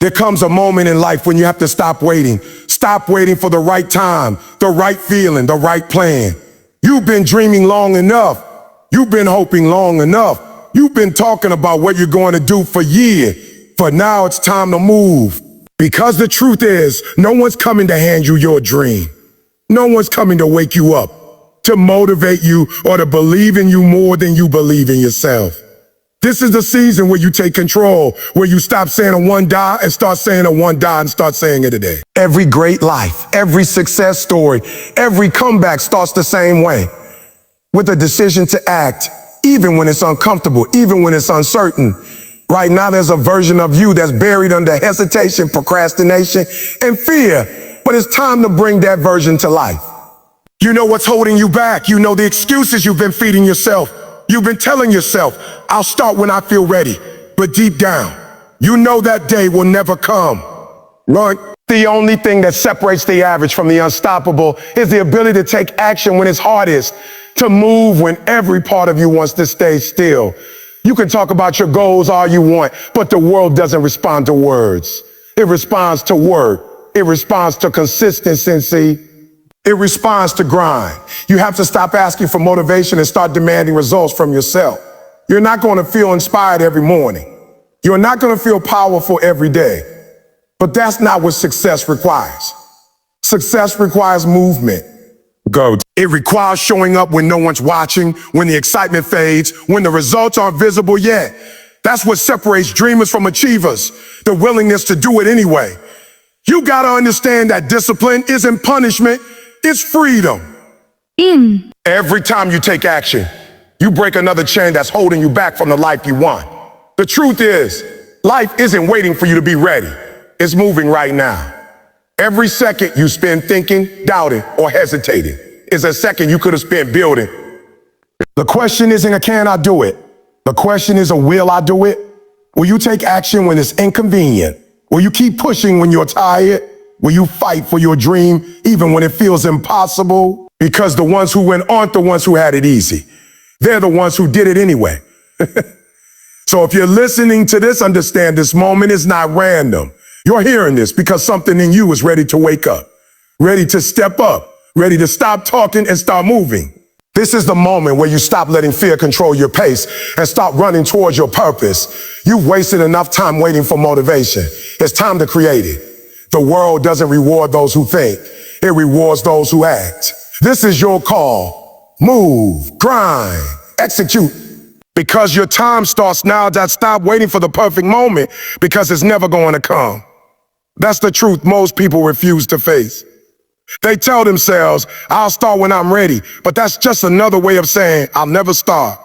There comes a moment in life when you have to stop waiting. Stop waiting for the right time, the right feeling, the right plan. You've been dreaming long enough. You've been hoping long enough. You've been talking about what you're going to do for years. But now it's time to move. Because the truth is, no one's coming to hand you your dream. No one's coming to wake you up, to motivate you, or to believe in you more than you believe in yourself. This is the season where you take control, where you stop saying a one die and start saying a one die and start saying it today. Every great life, every success story, every comeback starts the same way. With a decision to act, even when it's uncomfortable, even when it's uncertain. Right now, there's a version of you that's buried under hesitation, procrastination, and fear. But it's time to bring that version to life. You know what's holding you back. You know the excuses you've been feeding yourself. You've been telling yourself, I'll start when I feel ready. But deep down, you know that day will never come. Right? The only thing that separates the average from the unstoppable is the ability to take action when it's hardest, to move when every part of you wants to stay still. You can talk about your goals all you want, but the world doesn't respond to words. It responds to work. It responds to consistency. It responds to grind. You have to stop asking for motivation and start demanding results from yourself. You're not going to feel inspired every morning. You're not going to feel powerful every day. But that's not what success requires. Success requires movement. Go. It requires showing up when no one's watching, when the excitement fades, when the results aren't visible yet. That's what separates dreamers from achievers, the willingness to do it anyway. You gotta understand that discipline isn't punishment, it's freedom. Every time you take action, you break another chain that's holding you back from the life you want. The truth is, life isn't waiting for you to be ready. It's moving right now. Every second you spend thinking, doubting, or hesitating is a second you could have spent building. The question isn't a can I do it? The question is a will I do it? Will you take action when it's inconvenient? Will you keep pushing when you're tired? Will you fight for your dream even when it feels impossible? Because the ones who win aren't the ones who had it easy. They're the ones who did it anyway. So if you're listening to this, understand this moment is not random. You're hearing this because something in you is ready to wake up, ready to step up, ready to stop talking and start moving. This is the moment where you stop letting fear control your pace and start running towards your purpose. You've wasted enough time waiting for motivation. It's time to create it. The world doesn't reward those who think. It rewards those who act. This is your call. Move, grind, execute. Because your time starts now, that stop waiting for the perfect moment because it's never going to come. That's the truth most people refuse to face. They tell themselves, I'll start when I'm ready, but that's just another way of saying, I'll never start.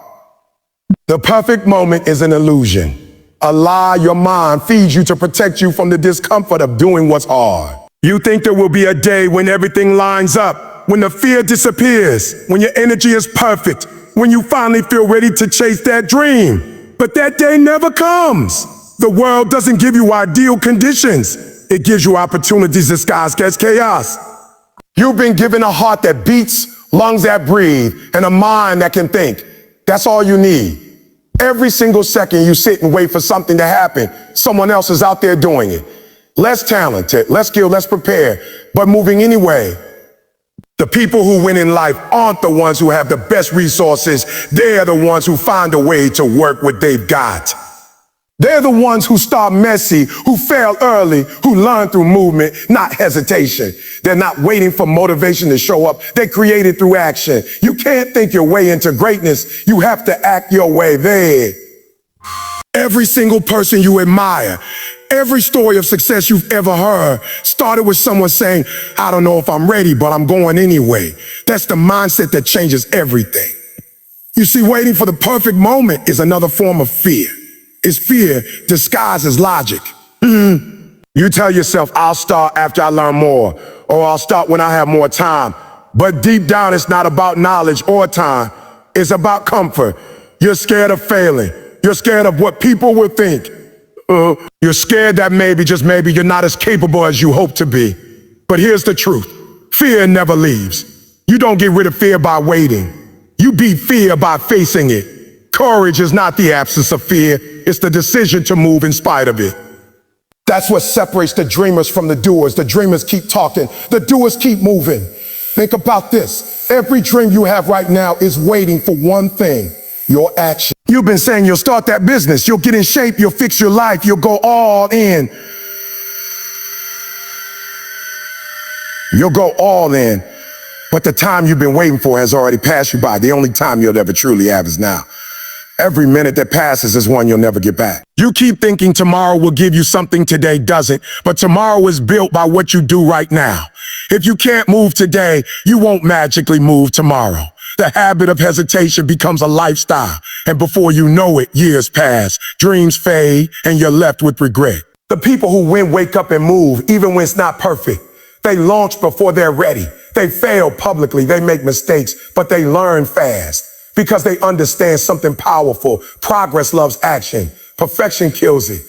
The perfect moment is an illusion, a lie your mind feeds you to protect you from the discomfort of doing what's hard. You think there will be a day when everything lines up, when the fear disappears, when your energy is perfect, when you finally feel ready to chase that dream. But that day never comes. The world doesn't give you ideal conditions. It gives you opportunities disguised as chaos. You've been given a heart that beats, lungs that breathe, and a mind that can think. That's all you need. Every single second you sit and wait for something to happen, someone else is out there doing it. Less talented, less skilled, less prepared, but moving anyway. The people who win in life aren't the ones who have the best resources. They're the ones who find a way to work what they've got. They're the ones who start messy, who fail early, who learn through movement, not hesitation. They're not waiting for motivation to show up. They create it through action. You can't think your way into greatness. You have to act your way there. Every single person you admire, every story of success you've ever heard started with someone saying, I don't know if I'm ready, but I'm going anyway. That's the mindset that changes everything. You see, waiting for the perfect moment is another form of fear. It's fear disguised as logic. You tell yourself, I'll start after I learn more, or I'll start when I have more time. But deep down, it's not about knowledge or time. It's about comfort. You're scared of failing. You're scared of what people will think. You're scared that maybe, just maybe, you're not as capable as you hope to be. But here's the truth. Fear never leaves. You don't get rid of fear by waiting. You beat fear by facing it. Courage is not the absence of fear. It's the decision to move in spite of it. That's what separates the dreamers from the doers. The dreamers keep talking. The doers keep moving. Think about this. Every dream you have right now is waiting for one thing: your action. You've been saying you'll start that business, you'll get in shape, you'll fix your life, you'll go all in. You'll go all in. But the time you've been waiting for has already passed you by. The only time you'll ever truly have is now. Every minute that passes is one you'll never get back. You keep thinking tomorrow will give you something today doesn't, but tomorrow is built by what you do right now. If you can't move today, you won't magically move tomorrow. The habit of hesitation becomes a lifestyle, and before you know it, years pass, dreams fade, and you're left with regret. The people who win wake up and move, even when it's not perfect. They launch before they're ready. They fail publicly, they make mistakes, but they learn fast. Because they understand something powerful. Progress loves action. Perfection kills it.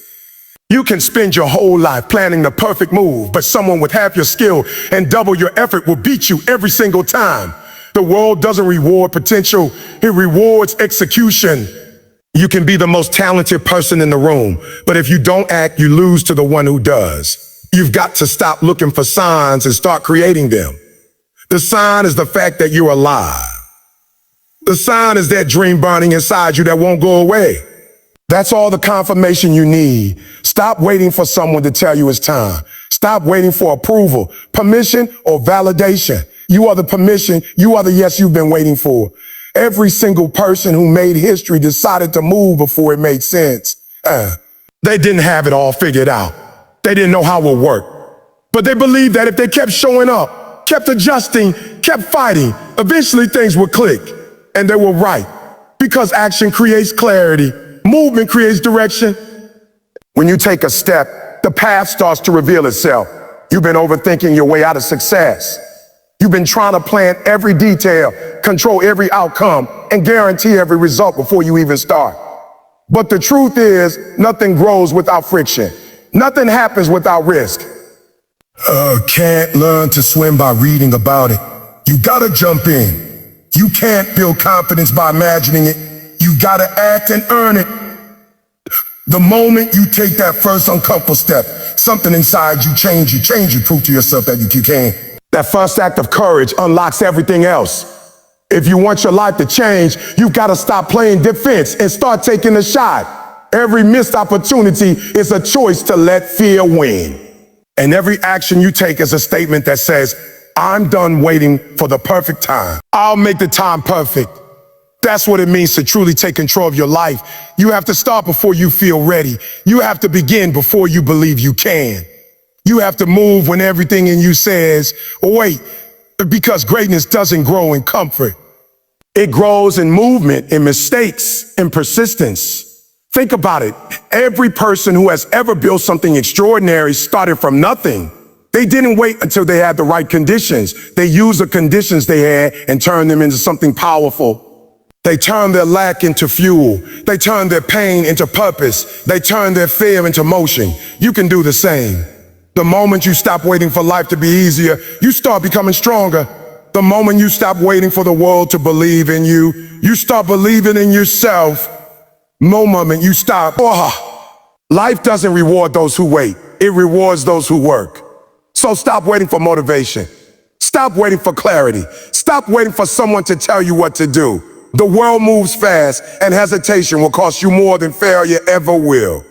You can spend your whole life planning the perfect move, but someone with half your skill and double your effort will beat you every single time. The world doesn't reward potential, it rewards execution. You can be the most talented person in the room, but if you don't act, you lose to the one who does. You've got to stop looking for signs and start creating them. The sign is the fact that you're alive. The sign is that dream burning inside you that won't go away. That's all the confirmation you need. Stop waiting for someone to tell you it's time. Stop waiting for approval, permission, or validation. You are the permission, you are the yes you've been waiting for. Every single person who made history decided to move before it made sense. They didn't have it all figured out. They didn't know how it would work. But they believed that if they kept showing up, kept adjusting, kept fighting, eventually things would click. And they were right, because action creates clarity, movement creates direction. When you take a step, the path starts to reveal itself. You've been overthinking your way out of success. You've been trying to plan every detail, control every outcome, and guarantee every result before you even start. But the truth is, nothing grows without friction. Nothing happens without risk. Can't learn to swim by reading about it. You gotta jump in. You can't build confidence by imagining it. You gotta act and earn it. The moment you take that first uncomfortable step, something inside you change, you prove to yourself that you can. That first act of courage unlocks everything else. If you want your life to change, you've gotta stop playing defense and start taking a shot. Every missed opportunity is a choice to let fear win. And every action you take is a statement that says, I'm done waiting for the perfect time. I'll make the time perfect. That's what it means to truly take control of your life. You have to start before you feel ready. You have to begin before you believe you can. You have to move when everything in you says, wait, because greatness doesn't grow in comfort. It grows in movement, in mistakes, in persistence. Think about it. Every person who has ever built something extraordinary started from nothing. They didn't wait until they had the right conditions. They used the conditions they had and turned them into something powerful. They turned their lack into fuel. They turned their pain into purpose. They turned their fear into motion. You can do the same. The moment you stop waiting for life to be easier, you start becoming stronger. The moment you stop waiting for the world to believe in you, you start believing in yourself. No moment you stop. Life doesn't reward those who wait. It rewards those who work. So stop waiting for motivation. Stop waiting for clarity. Stop waiting for someone to tell you what to do. The world moves fast, and hesitation will cost you more than failure ever will.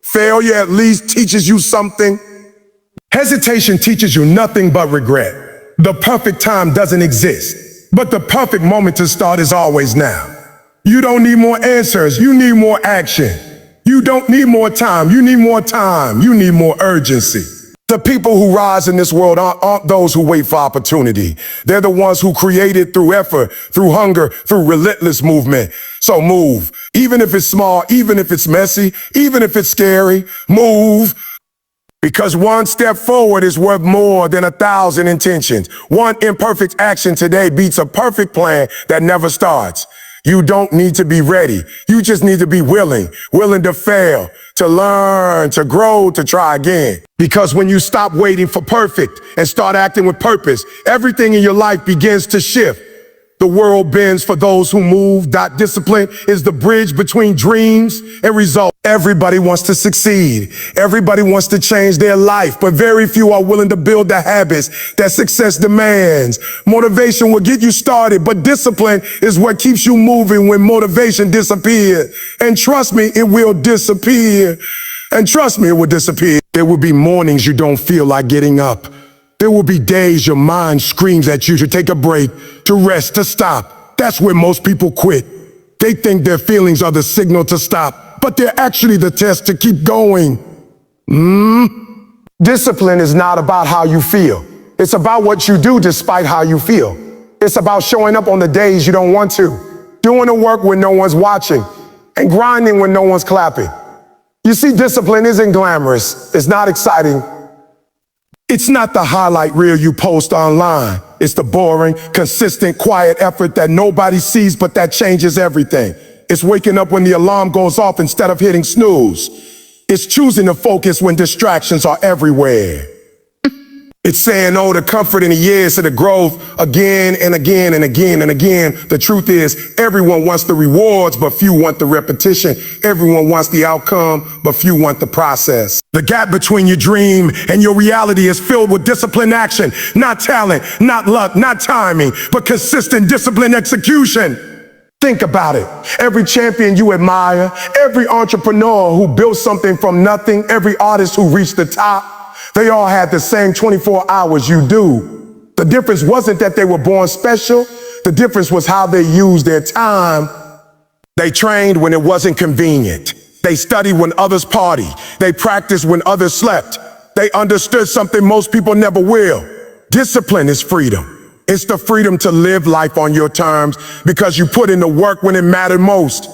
Failure at least teaches you something. Hesitation teaches you nothing but regret. The perfect time doesn't exist, but the perfect moment to start is always now. You don't need more answers, you need more action. You don't need more time, you need more time. You need more urgency. The people who rise in this world aren't those who wait for opportunity. They're the ones who create it through effort, through hunger, through relentless movement. So move. Even if it's small, even if it's messy, even if it's scary, move. Because one step forward is worth more than 1,000 intentions. One imperfect action today beats a perfect plan that never starts. You don't need to be ready. You just need to be willing to fail, to learn, to grow, to try again. Because when you stop waiting for perfect and start acting with purpose, everything in your life begins to shift. The world bends for those who move. Discipline is the bridge between dreams and results. Everybody wants to succeed. Everybody wants to change their life, but very few are willing to build the habits that success demands. Motivation will get you started, but discipline is what keeps you moving when motivation disappears. And trust me, it will disappear. And trust me, it will disappear. There will be mornings you don't feel like getting up. There will be days your mind screams at you to take a break, to rest, to stop. That's where most people quit. They think their feelings are the signal to stop, but they're actually the test to keep going. Discipline is not about how you feel. It's about what you do despite how you feel. It's about showing up on the days you don't want to, doing the work when no one's watching, and grinding when no one's clapping. You see, discipline isn't glamorous. It's not exciting. It's not the highlight reel you post online. It's the boring, consistent, quiet effort that nobody sees, but that changes everything. It's waking up when the alarm goes off instead of hitting snooze. It's choosing to focus when distractions are everywhere. It's saying no to comfort in the years to the growth again and again and again and again. The truth is, everyone wants the rewards, but few want the repetition. Everyone wants the outcome, but few want the process. The gap between your dream and your reality is filled with disciplined action, not talent, not luck, not timing, but consistent disciplined execution. Think about it. Every champion you admire, every entrepreneur who built something from nothing, every artist who reached the top, they all had the same 24 hours you do. The difference wasn't that they were born special. The difference was how they used their time. They trained when it wasn't convenient. They studied when others partied. They practiced when others slept. They understood something most people never will. Discipline is freedom. It's the freedom to live life on your terms because you put in the work when it mattered most.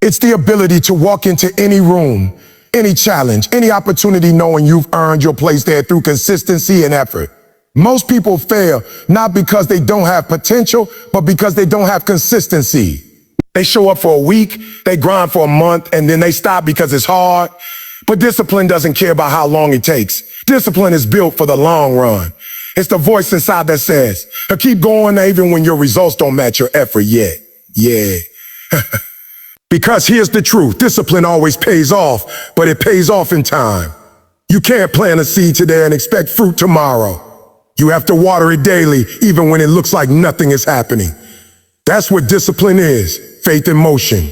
It's the ability to walk into any room, any challenge, any opportunity knowing you've earned your place there through consistency and effort. Most people fail not because they don't have potential, but because they don't have consistency. They show up for a week, they grind for a month, and then they stop because it's hard. But discipline doesn't care about how long it takes. Discipline is built for the long run. It's the voice inside that says, keep going even when your results don't match your effort yet. Yeah. Because here's the truth, discipline always pays off, but it pays off in time. You can't plant a seed today and expect fruit tomorrow. You have to water it daily, even when it looks like nothing is happening. That's what discipline is, faith in motion.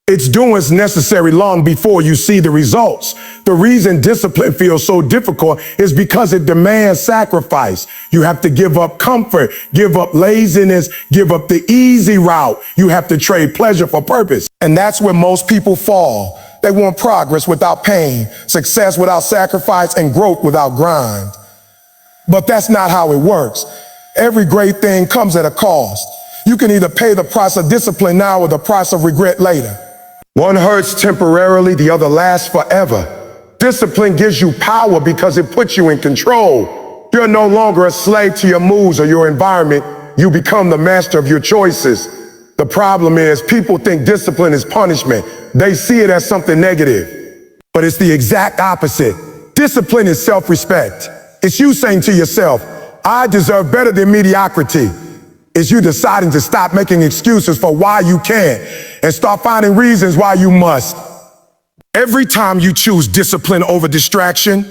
It's doing what's necessary long before you see the results. The reason discipline feels so difficult is because it demands sacrifice. You have to give up comfort, give up laziness, give up the easy route. You have to trade pleasure for purpose. And that's where most people fall. They want progress without pain, success without sacrifice, and growth without grind. But that's not how it works. Every great thing comes at a cost. You can either pay the price of discipline now or the price of regret later. One hurts temporarily, the other lasts forever. Discipline gives you power because it puts you in control. You're no longer a slave to your moves or your environment. You become the master of your choices. The problem is people think discipline is punishment. They see it as something negative. But it's the exact opposite. Discipline is self-respect. It's you saying to yourself, I deserve better than mediocrity. It's you deciding to stop making excuses for why you can't and start finding reasons why you must. Every time you choose discipline over distraction,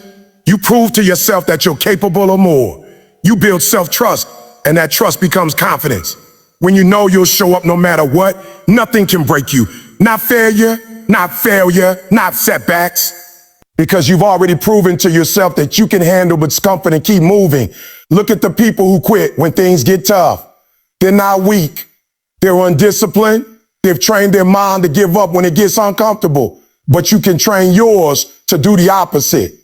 you prove to yourself that you're capable of more. You build self-trust, and that trust becomes confidence. When you know you'll show up no matter what, nothing can break you. Not failure, not setbacks. Because you've already proven to yourself that you can handle discomfort and keep moving. Look at the people who quit when things get tough. They're not weak. They're undisciplined. They've trained their mind to give up when it gets uncomfortable. But you can train yours to do the opposite.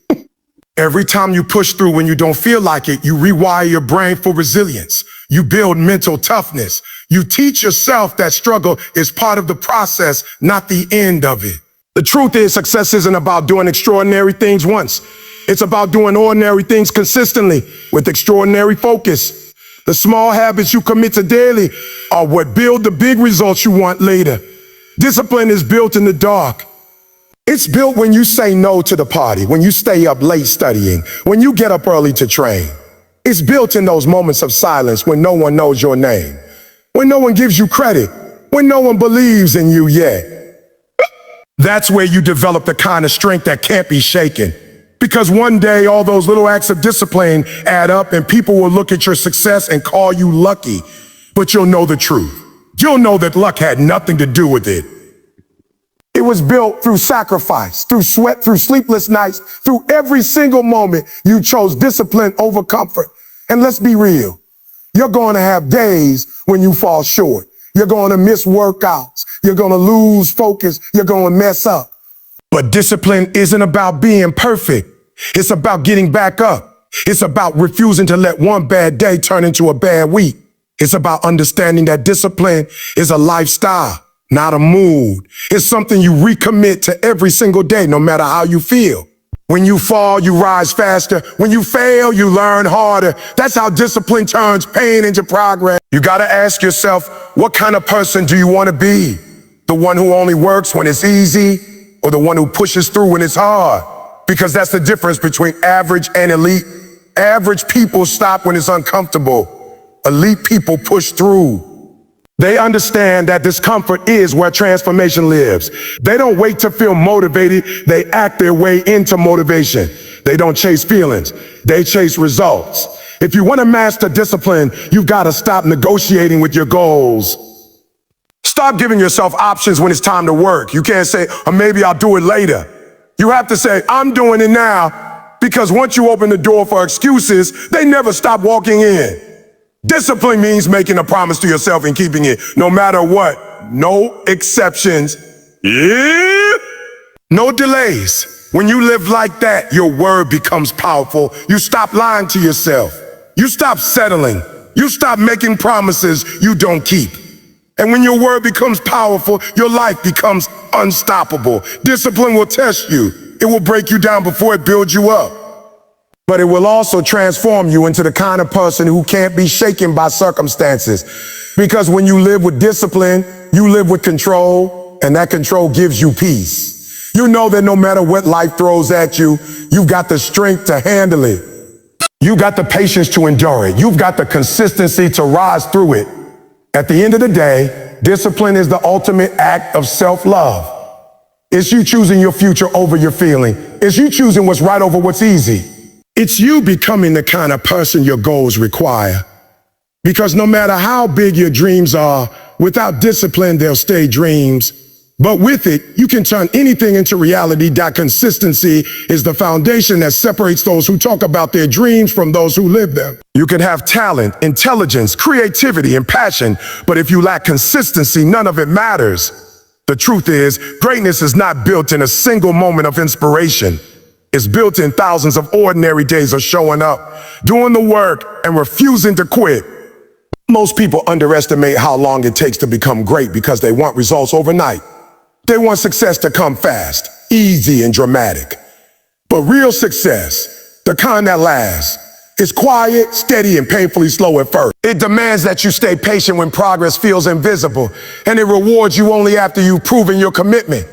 Every time you push through when you don't feel like it, you rewire your brain for resilience. You build mental toughness. You teach yourself that struggle is part of the process, not the end of it. The truth is, success isn't about doing extraordinary things once. It's about doing ordinary things consistently with extraordinary focus. The small habits you commit to daily are what build the big results you want later. Discipline is built in the dark. It's built when you say no to the party, when you stay up late studying, when you get up early to train. It's built in those moments of silence when no one knows your name. when no one gives you credit, when no one believes in you yet. That's where you develop the kind of strength that can't be shaken. Because one day, all those little acts of discipline add up and people will look at your success and call you lucky. But you'll know the truth. You'll know that luck had nothing to do with it. It was built through sacrifice, through sweat, through sleepless nights, through every single moment you chose discipline over comfort. And let's be real. You're going to have days when you fall short. You're going to miss workouts. You're going to lose focus. You're going to mess up. But discipline isn't about being perfect. It's about getting back up. It's about refusing to let one bad day turn into a bad week. It's about understanding that discipline is a lifestyle, not a mood. It's something you recommit to every single day, no matter how you feel. When you fall, you rise faster. When you fail, you learn harder. That's how discipline turns pain into progress. You got to ask yourself, what kind of person do you want to be? The one who only works when it's easy, or the one who pushes through when it's hard? Because that's the difference between average and elite. Average people stop when it's uncomfortable. Elite people push through. They understand that discomfort is where transformation lives. They don't wait to feel motivated. They act their way into motivation. They don't chase feelings. They chase results. If you want to master discipline, you've got to stop negotiating with your goals. Stop giving yourself options when it's time to work. You can't say, or maybe I'll do it later. You have to say, I'm doing it now, because once you open the door for excuses, they never stop walking in. Discipline means making a promise to yourself and keeping it, no matter what. No exceptions. Yeah. No delays. When you live like that, your word becomes powerful. You stop lying to yourself. You stop settling. You stop making promises you don't keep. And when your word becomes powerful, your life becomes unstoppable. Discipline will test you. It will break you down before it builds you up. But it will also transform you into the kind of person who can't be shaken by circumstances. Because when you live with discipline, you live with control, and that control gives you peace. You know that no matter what life throws at you, you've got the strength to handle it. You've got the patience to endure it. You've got the consistency to rise through it. At the end of the day, discipline is the ultimate act of self-love. It's you choosing your future over your feeling. It's you choosing what's right over what's easy. It's you becoming the kind of person your goals require. Because no matter how big your dreams are, without discipline, they'll stay dreams. But with it, you can turn anything into reality. That consistency is the foundation that separates those who talk about their dreams from those who live them. You can have talent, intelligence, creativity, and passion, but if you lack consistency, none of it matters. The truth is, greatness is not built in a single moment of inspiration. It's built in thousands of ordinary days of showing up, doing the work, and refusing to quit. Most people underestimate how long it takes to become great because they want results overnight. They want success to come fast, easy, and dramatic. But real success, the kind that lasts, is quiet, steady, and painfully slow at first. It demands that you stay patient when progress feels invisible, and it rewards you only after you've proven your commitment.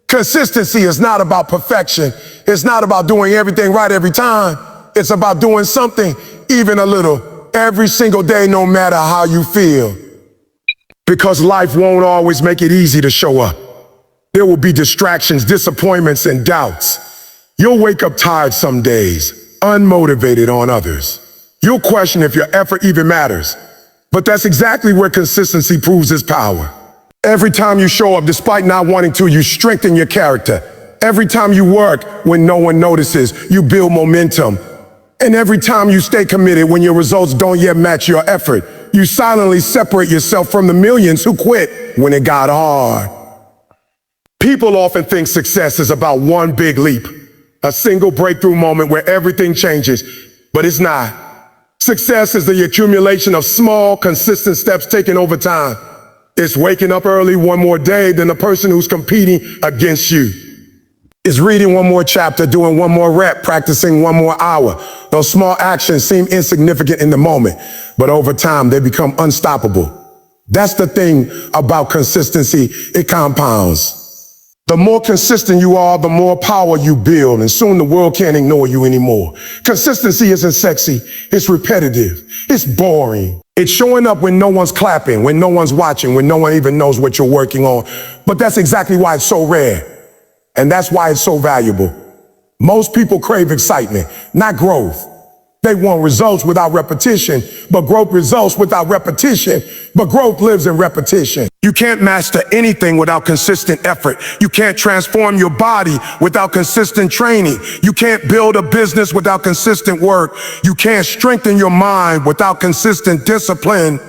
Consistency is not about perfection. It's not about doing everything right every time. It's about doing something, even a little, every single day, no matter how you feel. Because life won't always make it easy to show up. There will be distractions, disappointments, and doubts. You'll wake up tired some days, unmotivated on others. You'll question if your effort even matters. But that's exactly where consistency proves its power. Every time you show up despite not wanting to, you strengthen your character. Every time you work when no one notices, you build momentum. And every time you stay committed when your results don't yet match your effort, you silently separate yourself from the millions who quit when it got hard. People often think success is about one big leap, a single breakthrough moment where everything changes, but it's not. Success is the accumulation of small, consistent steps taken over time. It's waking up early one more day than the person who's competing against you. It's reading one more chapter, doing one more rep, practicing one more hour. Those small actions seem insignificant in the moment, but over time they become unstoppable. That's the thing about consistency, it compounds. The more consistent you are, the more power you build, and soon the world can't ignore you anymore. Consistency isn't sexy, it's repetitive, it's boring. It's showing up when no one's clapping, when no one's watching, when no one even knows what you're working on. But that's exactly why it's so rare, and that's why it's so valuable. Most people crave excitement, not growth. They want results without repetition, but growth results without repetition, but growth lives in repetition. You can't master anything without consistent effort. You can't transform your body without consistent training. You can't build a business without consistent work. You can't strengthen your mind without consistent discipline.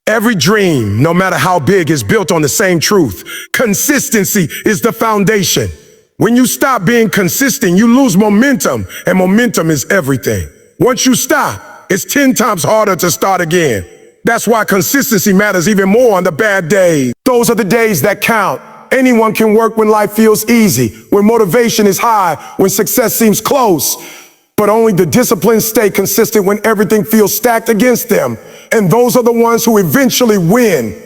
Every dream, no matter how big, is built on the same truth. Consistency is the foundation. When you stop being consistent, you lose momentum, and momentum is everything. Once you stop, it's 10 times harder to start again. That's why consistency matters even more on the bad days. Those are the days that count. Anyone can work when life feels easy, when motivation is high, when success seems close. But only the disciplined stay consistent when everything feels stacked against them. And those are the ones who eventually win.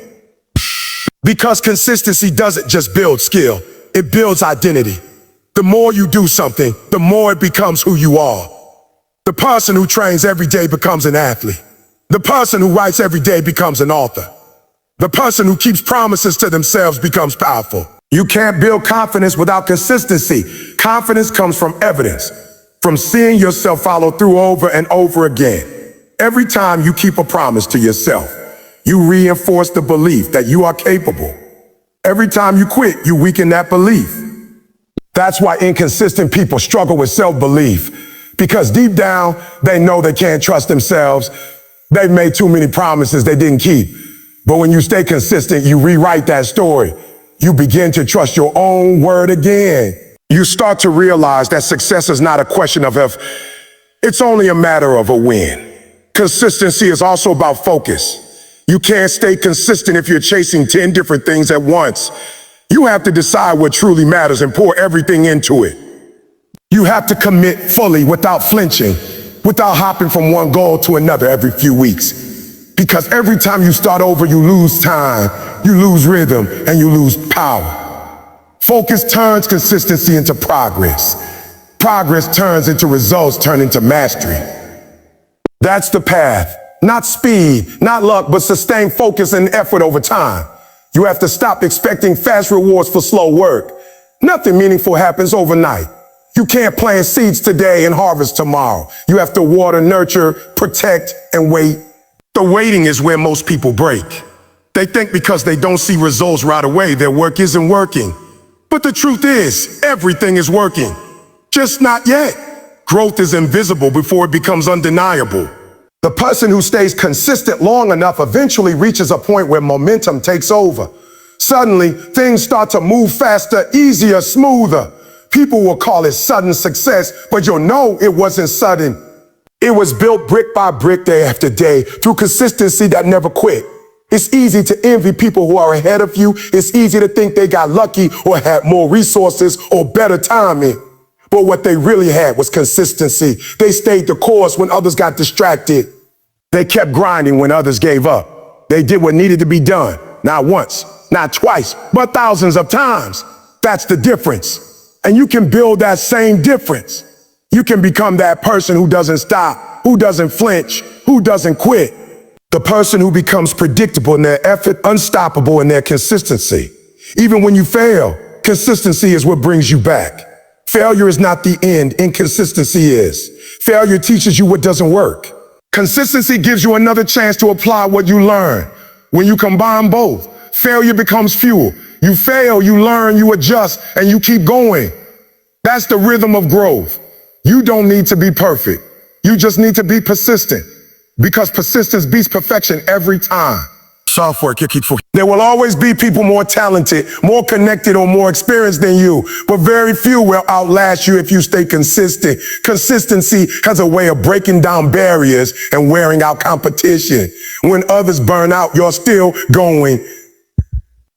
Because consistency doesn't just build skill. It builds identity. The more you do something, the more it becomes who you are. The person who trains every day becomes an athlete. The person who writes every day becomes an author. The person who keeps promises to themselves becomes powerful. You can't build confidence without consistency. Confidence comes from evidence, from seeing yourself follow through over and over again. Every time you keep a promise to yourself, you reinforce the belief that you are capable. Every time you quit, you weaken that belief. That's why inconsistent people struggle with self-belief, because deep down, they know they can't trust themselves. They've made too many promises they didn't keep. But when you stay consistent, you rewrite that story. You begin to trust your own word again. You start to realize that success is not a question of if, it's only a matter of a when. Consistency is also about focus. You can't stay consistent if you're chasing 10 different things at once. You have to decide what truly matters and pour everything into it. You have to commit fully without flinching, without hopping from one goal to another every few weeks. Because every time you start over, you lose time, you lose rhythm, and you lose power. Focus turns consistency into progress. Progress turns into results, turn into mastery. That's the path. Not speed, not luck, but sustained focus and effort over time. You have to stop expecting fast rewards for slow work. Nothing meaningful happens overnight. You can't plant seeds today and harvest tomorrow. You have to water, nurture, protect, and wait. The waiting is where most people break. They think because they don't see results right away, their work isn't working. But the truth is, everything is working. Just not yet. Growth is invisible before it becomes undeniable. The person who stays consistent long enough eventually reaches a point where momentum takes over. Suddenly, things start to move faster, easier, smoother. People will call it sudden success, but you'll know it wasn't sudden. It was built brick by brick, day after day, through consistency that never quit. It's easy to envy people who are ahead of you. It's easy to think they got lucky or had more resources or better timing. But what they really had was consistency. They stayed the course when others got distracted. They kept grinding when others gave up. They did what needed to be done. Not once, not twice, but thousands of times. That's the difference. And you can build that same difference. You can become that person who doesn't stop, who doesn't flinch, who doesn't quit. The person who becomes predictable in their effort, unstoppable in their consistency. Even when you fail, consistency is what brings you back. Failure is not the end, inconsistency is. Failure teaches you what doesn't work. Consistency gives you another chance to apply what you learn. When you combine both, failure becomes fuel. You fail, you learn, you adjust, and you keep going. That's the rhythm of growth. You don't need to be perfect. You just need to be persistent, because persistence beats perfection every time. Software, there will always be people more talented, more connected, or more experienced than you, but very few will outlast you if you stay consistent. Consistency has a way of breaking down barriers and wearing out competition. When others burn out, you're still going.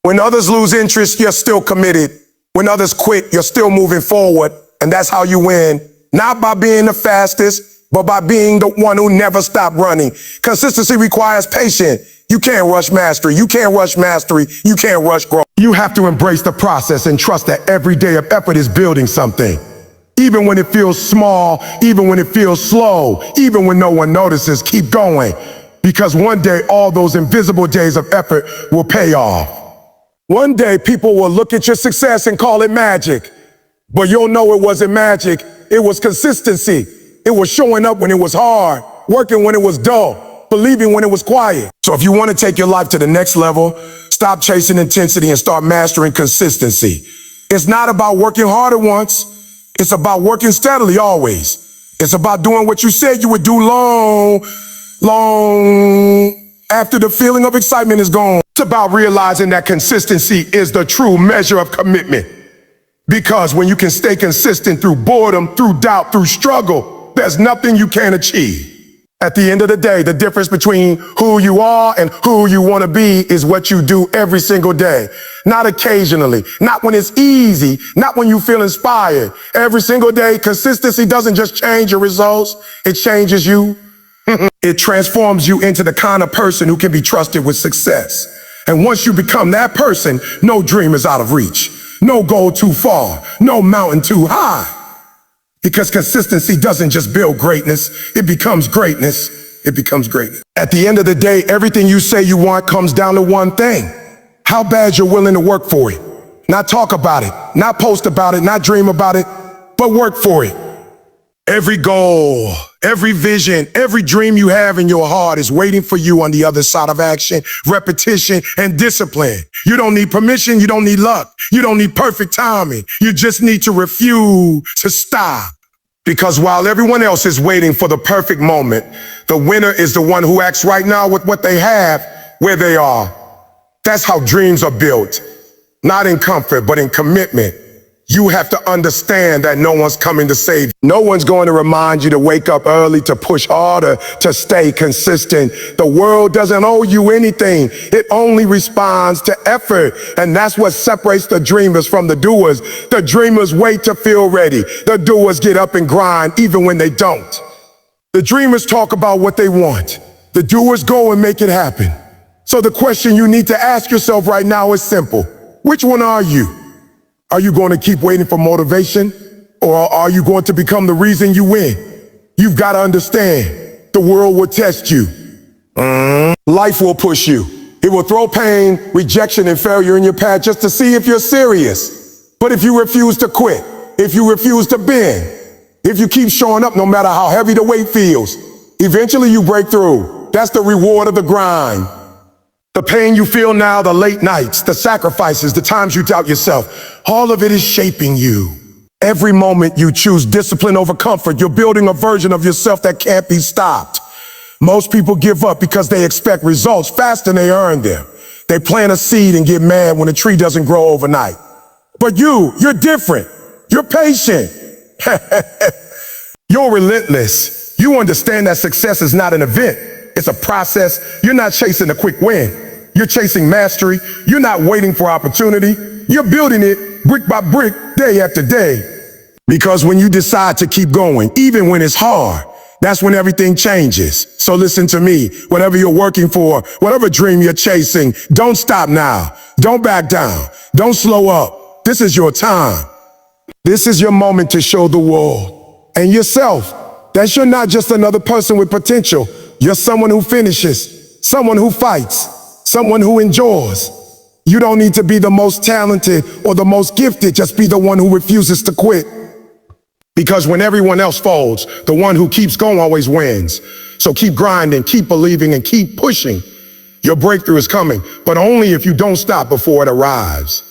When others lose interest, you're still committed. When others quit, you're still moving forward. And that's how you win. Not by being the fastest, but by being the one who never stopped running. Consistency requires patience. You can't rush mastery. You can't rush mastery. You can't rush growth. You have to embrace the process and trust that every day of effort is building something. Even when it feels small, even when it feels slow, even when no one notices, keep going. Because one day, all those invisible days of effort will pay off. One day, people will look at your success and call it magic. But you'll know it wasn't magic. It was consistency. It was showing up when it was hard, working when it was dull, believing when it was quiet. So if you want to take your life to the next level, stop chasing intensity and start mastering consistency. It's not about working harder once. It's about working steadily always. It's about doing what you said you would do long after the feeling of excitement is gone. It's about realizing that consistency is the true measure of commitment. Because when you can stay consistent through boredom, through doubt, through struggle, there's nothing you can't achieve. At the end of the day, the difference between who you are and who you want to be is what you do every single day. Not occasionally, not when it's easy, not when you feel inspired. Every single day, consistency doesn't just change your results, it changes you. It transforms you into the kind of person who can be trusted with success. And once you become that person, no dream is out of reach. No goal too far, no mountain too high. Because consistency doesn't just build greatness, it becomes greatness. It becomes greatness. At the end of the day, everything you say you want comes down to one thing. How bad you're willing to work for it. Not talk about it, not post about it, not dream about it, but work for it. Every goal, every vision, every dream you have in your heart is waiting for you on the other side of action, repetition, and discipline. You don't need permission. You don't need luck. You don't need perfect timing. You just need to refuse to stop. Because while everyone else is waiting for the perfect moment, the winner is the one who acts right now with what they have, where they are. That's how dreams are built. Not in comfort, but in commitment. You have to understand that no one's coming to save you. No one's going to remind you to wake up early, to push harder, to stay consistent. The world doesn't owe you anything. It only responds to effort. And that's what separates the dreamers from the doers. The dreamers wait to feel ready. The doers get up and grind even when they don't. The dreamers talk about what they want. The doers go and make it happen. So the question you need to ask yourself right now is simple. Which one are you? Are you going to keep waiting for motivation, or are you going to become the reason you win? You've got to understand, the world will test you. Life will push you. It will throw pain, rejection, and failure in your path just to see if you're serious. But if you refuse to quit, if you refuse to bend, if you keep showing up no matter how heavy the weight feels, eventually you break through. That's the reward of the grind. The pain you feel now, the late nights, the sacrifices, the times you doubt yourself, all of it is shaping you. Every moment you choose discipline over comfort, you're building a version of yourself that can't be stopped. Most people give up because they expect results faster than they earn them. They plant a seed and get mad when a tree doesn't grow overnight. But you're different. You're patient. You're relentless. You understand that success is not an event. It's a process. You're not chasing a quick win. You're chasing mastery. You're not waiting for opportunity. You're building it brick by brick, day after day. Because when you decide to keep going, even when it's hard, that's when everything changes. So listen to me. Whatever you're working for, whatever dream you're chasing, don't stop now. Don't back down. Don't slow up. This is your time. This is your moment to show the world and yourself that you're not just another person with potential. You're someone who finishes, someone who fights, someone who endures. You don't need to be the most talented or the most gifted. Just be the one who refuses to quit. Because when everyone else falls, the one who keeps going always wins. So keep grinding, keep believing, and keep pushing. Your breakthrough is coming, but only if you don't stop before it arrives.